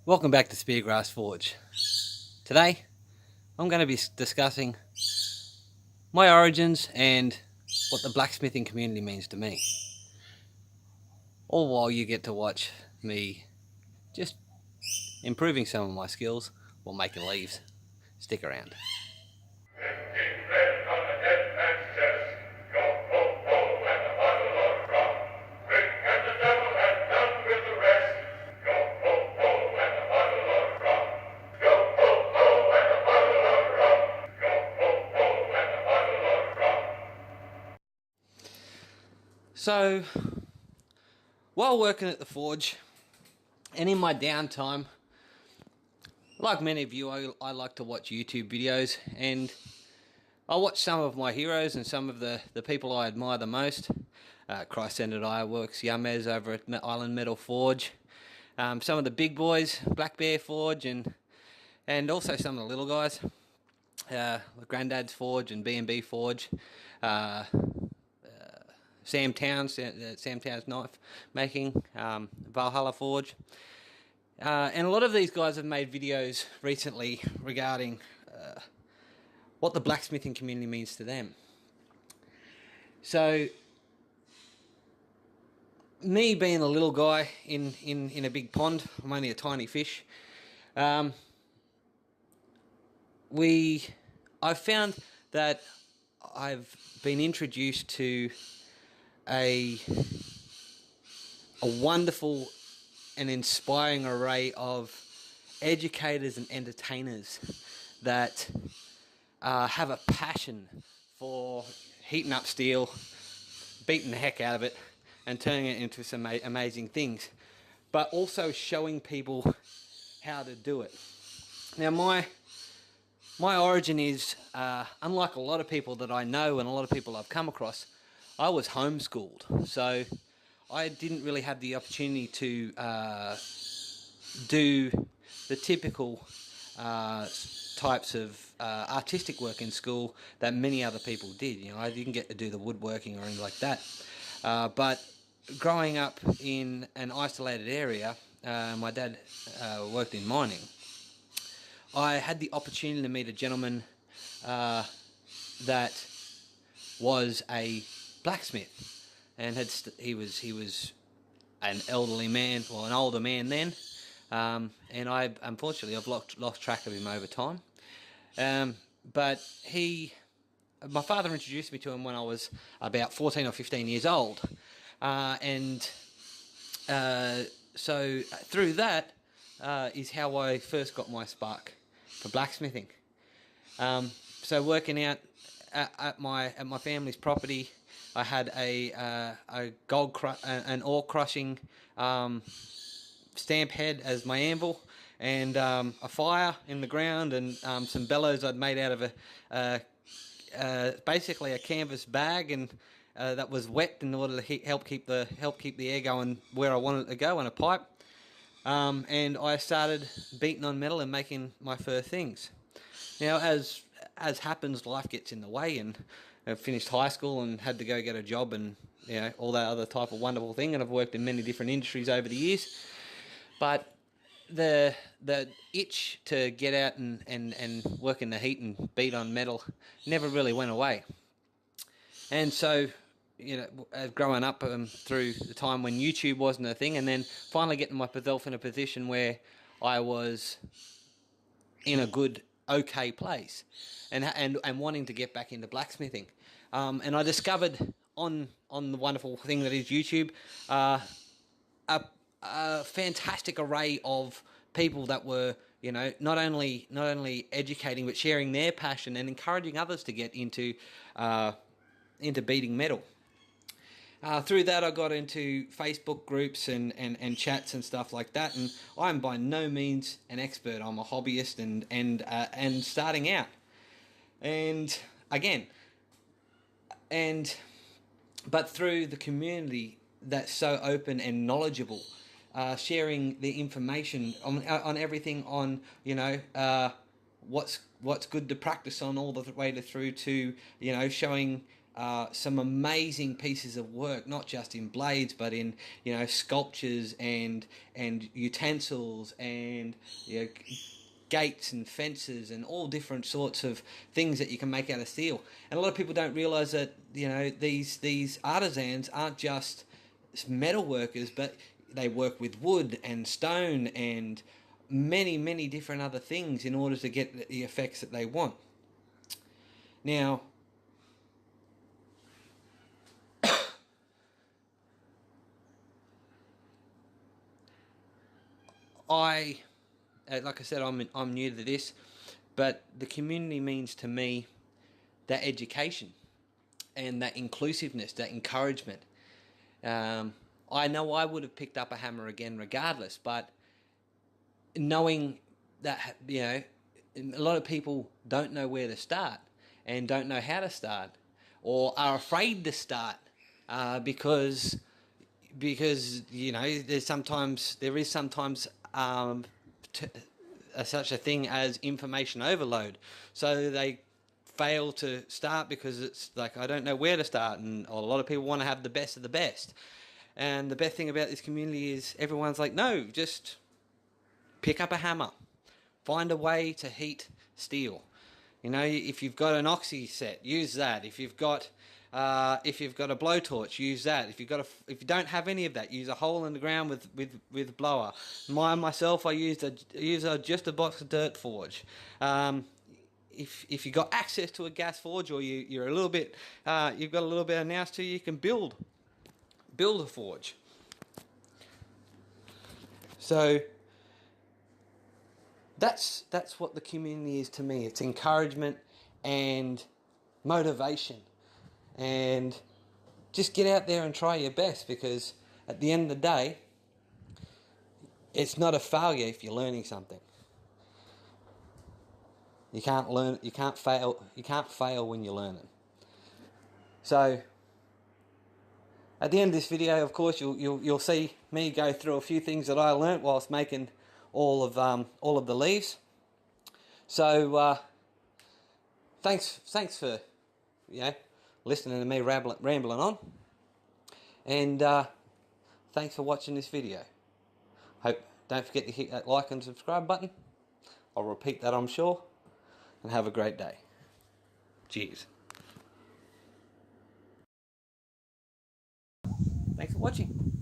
Welcome back to Speargrass Forge. Today, I'm going to be discussing my origins and what the blacksmithing community means to me. All while you get to watch me just improving some of my skills while making leaves. Stick around. So, while working at the forge and in my downtime, like many of you, I like to watch YouTube videos, and I watch some of my heroes and some of the people I admire the most. Christ-centered Ironworks, Yamez over at Island Metal Forge, some of the big boys, Black Bear Forge, and also some of the little guys, Grandad's Forge and B&B Forge, Sam Towns Knife Making, Valhalla Forge. And a lot of these guys have made videos recently regarding what the blacksmithing community means to them. So, me being a little guy in a big pond, I'm only a tiny fish, I've found that I've been introduced to a wonderful and inspiring array of educators and entertainers that have a passion for heating up steel, beating the heck out of it, and turning it into some amazing things, but also showing people how to do it. Now, my origin is, unlike a lot of people that I know and a lot of people I've come across, I was homeschooled, so I didn't really have the opportunity to do the typical types of artistic work in school that many other people did. You know, I didn't get to do the woodworking or anything like that. But growing up in an isolated area, my dad worked in mining. I had the opportunity to meet a gentleman that was a blacksmith, and he was an elderly man, well, an older man then, and unfortunately I've lost track of him over time. But my father introduced me to him when I was about 14 or 15 years old, and so through that is how I first got my spark for blacksmithing. So working out at my family's property, I had an ore crushing stamp head as my anvil, and a fire in the ground, and some bellows I'd made out of basically a canvas bag, and that was wet in order to help keep the air going where I wanted it to go, in a pipe. And I started beating on metal and making my first things. Now, as happens, life gets in the way, and I finished high school and had to go get a job, and all that other type of wonderful thing. And I've worked in many different industries over the years, but the itch to get out and work in the heat and beat on metal never really went away. And so, growing up through the time when YouTube wasn't a thing, and then finally getting myself in a position where I was in a good, okay place, and wanting to get back into blacksmithing, and I discovered on the wonderful thing that is YouTube, a fantastic array of people that were, not only educating but sharing their passion and encouraging others to get into beating metal. Through that, I got into Facebook groups and chats and stuff like that, and I'm by no means an expert. I'm a hobbyist and starting out. But through the community that's so open and knowledgeable, sharing the information on everything, on what's good to practice on, all the way through to showing some amazing pieces of work, not just in blades, but in, you know, sculptures and utensils and, you know, gates and fences and all different sorts of things that you can make out of steel. And a lot of people don't realize that, you know, these artisans aren't just metal workers, but they work with wood and stone and many different other things in order to get the effects that they want. Now, like I said, I'm new to this, but the community means to me that education and that inclusiveness, that encouragement. I know I would have picked up a hammer again regardless, but knowing that, you know, a lot of people don't know where to start and don't know how to start, or are afraid to start because you know there is sometimes such a thing as information overload, so they fail to start because it's like, I don't know where to start, and a lot of people want to have the best of the best. And the best thing about this community is everyone's like, no, just pick up a hammer, find a way to heat steel. You know, if you've got an oxy set, use that. If you've got a blowtorch, use that. If you don't have any of that, use a hole in the ground with blower. Myself, I use just a box of dirt forge. If you got access to a gas forge, or you're a little bit you've got a little bit of nous to you, can build a forge. So that's what the community is to me. It's encouragement and motivation, and just get out there and try your best, because at the end of the day, it's not a failure if you're learning something. You can't fail when you're learning. So at the end of this video, of course, you'll see me go through a few things that I learnt whilst making all of the leaves. So thanks for, you know, listening to me rambling on, and thanks for watching this video. Don't forget to hit that like and subscribe button. I'll repeat that, I'm sure, and have a great day. Cheers. Thanks for watching.